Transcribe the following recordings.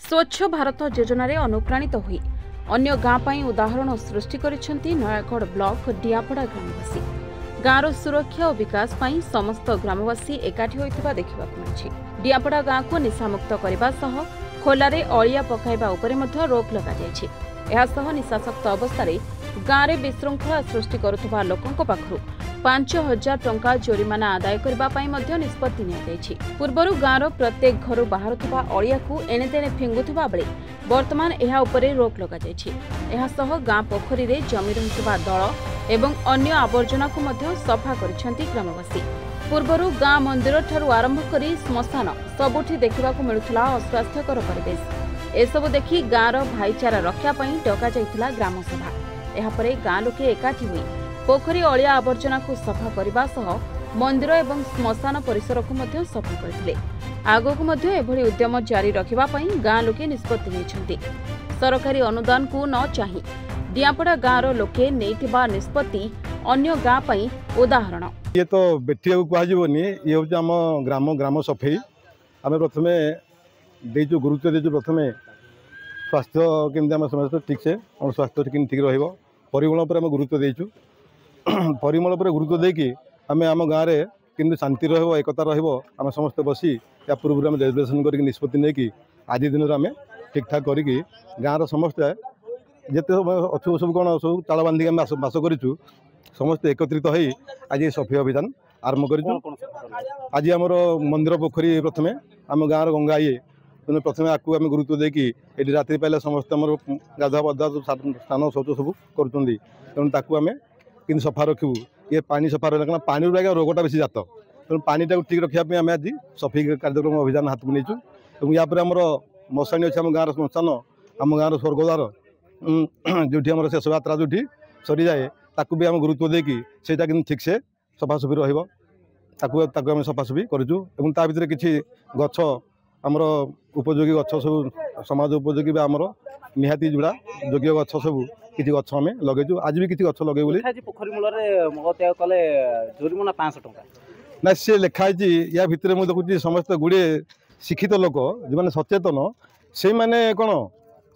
स्वच्छ भारत योजन अनुप्राणित हुई अन्य गाँ पर उदाहरण सृष्टि करिसेंती नयागढ़ ब्लॉक डियापड़ा ग्रामवासी। गाँव सुरक्षा और विकास पर समस्त ग्रामवासी एकाठी होइतिबा देखिबाकु मिलिछि। डियापड़ा गाँ को निशामुक्त करने सह खोलारे अलिया पकाइबा उपरे मध्य रोक लगा जायछि। एहा सह निशासक्त अवस्था गाँव में विशृंखला सृष्टि करुवा लोकों पाखु 5,000 टंका जोरिमाना आदाय करने निष्पत्ति नियाଯାଇଛି। पूर्वर गाँव प्रत्येक घर बाहरुवा अलिया को एणेतेणे फिंगुवा बेले बर्तमान यह उपरे रोक लगा जायछि। एहा सह गाँ पोखरी रे जमी रहुवा दल एवं अन्य आवर्जना को मध्य सफा करिसेंती ग्रामवासी। पूर्वर गाँ मंदिर ठारू आरंभ करी श्मशान सबुठी देखिबाकु मिलुथला अस्वास्थ्यकर परिवेश। एसबु देखि गाँव भाईचारा रक्षा पई डका जाइथिला ग्राम सभा। एहापरे गाँ लोके एकाठी हुई पोखरी अलिया आवर्जना को सफा करने सह मंदिर एवं श्मशान परिसर को मध्य सफा करथिले। आगकु मध्य एभली उद्यम जारी रखिबा पई गाँ लोके निष्पत्ति नेछंती। सरकारी अनुदान को न चाहि डियापड़ा गाँव लोके नेइतिबा निष्पत्ति अन्य गाँ पई उदाहरण। ये तो बेठिया कहजनी ये हूँ आम ग्राम सफेई आम प्रथम देचु गुरुत्व देचु। प्रथम स्वास्थ्य केमती आम समस्त ठीक से स्वास्थ्य ठीक रमल पर आम गुरुत्व देचु। परिमल पर गुरुत्व देकी आम आम गाँव में केमती शांति एकता रम समस्त बसी या पूर्व आम डेलिब्रेसन कर निष्पत्ति नहीं आज दिन आम ठीक ठाक कर गाँव समस्ते जिते अच्छु सब कौन सब चाल बांधिक आम बास करूँ समस्ते एकत्रित हो आज सफाई अभियान आरंभ कर। आज आम मंदिर पोखरी प्रथम आम गाँव गंगा ये प्रथम आपको आम गुरुत्व देकी ये रात्रि पाइले समस्त आम गाधुआ पाधुआ स्नान शौच सब करूँ कि सफा रखू। ये पानी सफा रहा क्या पानी आगे रोगटा बेसी जात तेणु पानीटा ठीक रखापी आम आज सफाई कार्यक्रम अभियान हाथ में नहीं। यापर आमर मशाणी अच्छे आम गाँव श्मशान आम गाँव स्वर्गद्वार जो आम शेष यात्रा जो सरी जाए ताकू भी आम गुरुत्व देकी सेटा कि ठीक से सफासफी रहा सफासफी करूँ। ता भर किसी गछ आमर उपयोगी गछ सब समाज उपयोगी आमर निहाती जोड़ा योग्य गछ सब किसी गछ आम लगे। आज भी किसी गछ लगे पोखरी मूल कले जोरिमाना 500 टंका ना सी लिखाई। या भितर मुझे देखुची समस्त गुड़े शिक्षित लोक जो मैंने सचेतन से मैंने कौन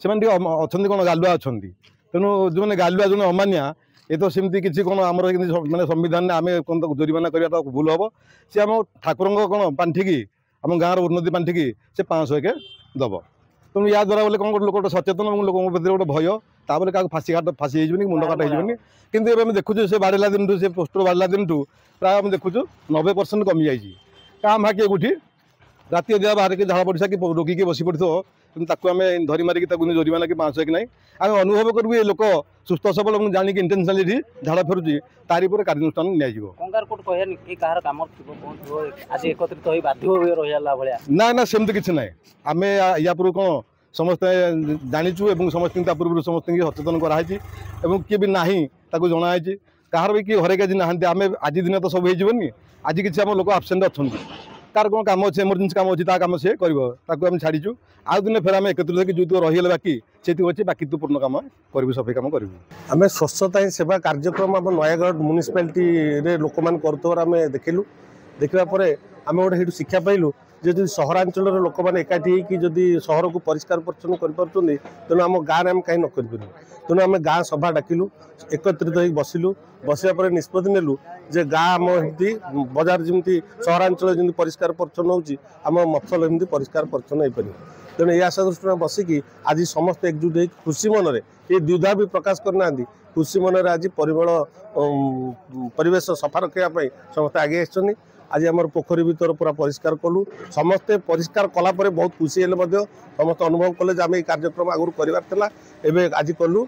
से अच्छा कौन गालुआ अच्छा तेणु जो मैंने गालुआ जो अमानिया ये तो सेमती किसी कौन आम मैंने संविधान आम कौन जोरिमाना करवा भूल हम सी आम ठाकुर कौन पांठिकी आम गाँव उन्नति पांठिकी से 500 एक दब। तेणु या द्वारा बोले कौन गोटे सचेतन और लोक भर गोटे भय तापर क्या फाँसी काट फाँसी हो मुंड काट हो कि आम देखुचु से बाढ़ला दिन से पोस्टर बाढ़ला दिन प्राय आम देखुचु 90% कमी जाइए। क्या भाग कौटी राति अधा बाहर के झाड़ा पड़ा कि रोगी के बसी पड़ो आम धरी मारिक जोरिमाना कि 500 एक ना आम अनुभव करूँ ये लोक सुस्थ सबल जानिक इंटेनसनाली झाड़ा फेरुची तारी पर कार्यानुष्ठान ना ना सेमती किसी ना आम या पूर्व कौन समस्ते जाचु और समस्त पूर्व समस्त सचेतन कराई किए भी ना जनाई कहार भी किए हरेक आज ना आम आज दिन तो सब होनी आज किसी आम लोक आबसेंट अच्छा तार कौन कम अच्छे इमरजेंसी कम अच्छी कम सी कर छाड़ीचु आउ दिन फिर आम एकत्रित जो रहीगले बाकी से अच्छे बाकी तू पूर्ण कम करूँ सफाई कम करूँ। आम स्वच्छता ही सेवा कार्यक्रम आम नयागढ़ म्युनिसिपालिटी लोक मैंने करें देखिलु। देखा आम गोटे शिक्षा पाइलु जो सहरांचल लोक मैंने एकाठी जदि सहर को परिष्कार परिच्छन्न कर तेणु आम गाँव में कहीं न कर तेणु आम गाँ सभा डाकिलु एकत्रित हो बसिलु बसापर निष्पत्ति नेलु जे गाँ आम बजार जमी सहरांचल जमी परिष्कार परिच्छन्न होम मफसल एमती परिष्कार परिच्छन्न हो पार। तेणु ये आशा दृष्टि बसिकी आज समस्त एकजुट हो खुशी मन में ये द्विधा भी प्रकाश करना खुशी मन में आज परिमल परिवेश सफा रखापी समस्त आगे आस। आज आम पोखरी भीतर पूरा परिष्कार कलु समस्ते परिष्कार कलापर बहुत खुशी हेले समस्त अनुभव कले आम ये कार्यक्रम आगुरी कर आज कलु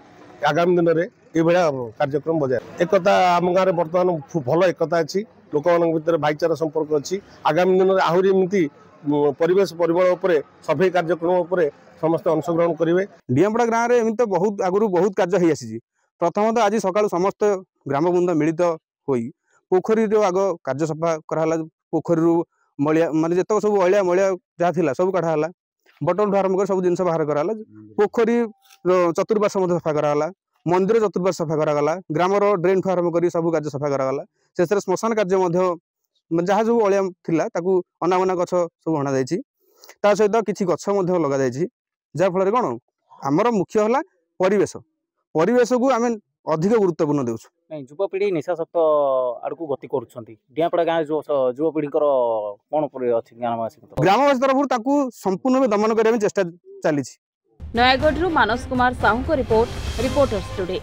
आगामी दिन में ये कार्यक्रम बजाय एकता आम गाँव में बर्तमान भल एकता अच्छी लोक भर भाईचारा संपर्क अच्छी आगामी दिन में आहरी एमती परिवेश परिमल सफाई कार्यक्रम समस्त अंशग्रहण करेंगे। डियापड़ा गाँव में एमती तो बहुत आगुरी बहुत कार्य हो आसी। प्रथम तो आज सका समस्त ग्रामबृंद मिलित हो पोखरी आग कार्य सफा कराला पोखरी मलिया माने जितक सब अलिया मलिया जहाँ थी सब कढ़ाला बटन आरंभ कर सब जिन बाहर कराला पोखरी चतुर्पार्श्व सफा कराला मंदिर चतुर्पार्श्व सफा कराला ग्रामर ड्रेन ठू आरंभ कर सब कार्य सफा कराला शेष श्मशान कार्य जहाँ सब अलिया थिला ताकू अनाबना गछ सब हणा सहित किसी गछ लगा ଯାହାଫଳରେ କ'ଣ ଆମର ମୁଖ୍ୟ ହେଲା ପରିବେଶକୁ ଆମେ ଅଧିକ ଗୁରୁତ୍ୱପୂର୍ଣ୍ଣ ଦେଉଛୁ। ନାଇଁ ଯୁବପିଢ଼ି ନିଶାସକ୍ତ ଆଡ଼କୁ ଗତି କରୁଛନ୍ତି। ଡିଆଁପଡ଼ା ଗାଁ ଯୁବପିଢ଼ିଙ୍କର କ'ଣ ଅଛି ଗ୍ରାମବାସୀଙ୍କ ଗ୍ରାମବାସୀ ତରଫରୁ ତାକୁ ସମ୍ପୂର୍ଣ୍ଣ ଭାବେ ଦମନ କରିବା ପାଇଁ ଚେଷ୍ଟା ଚାଲିଛି। ନୟାଗଡ଼ରୁ ମାନସ କୁମାର ସାହୁଙ୍କ ରିପୋର୍ଟ, ରିପୋର୍ଟର୍ସ ଟୁଡେ।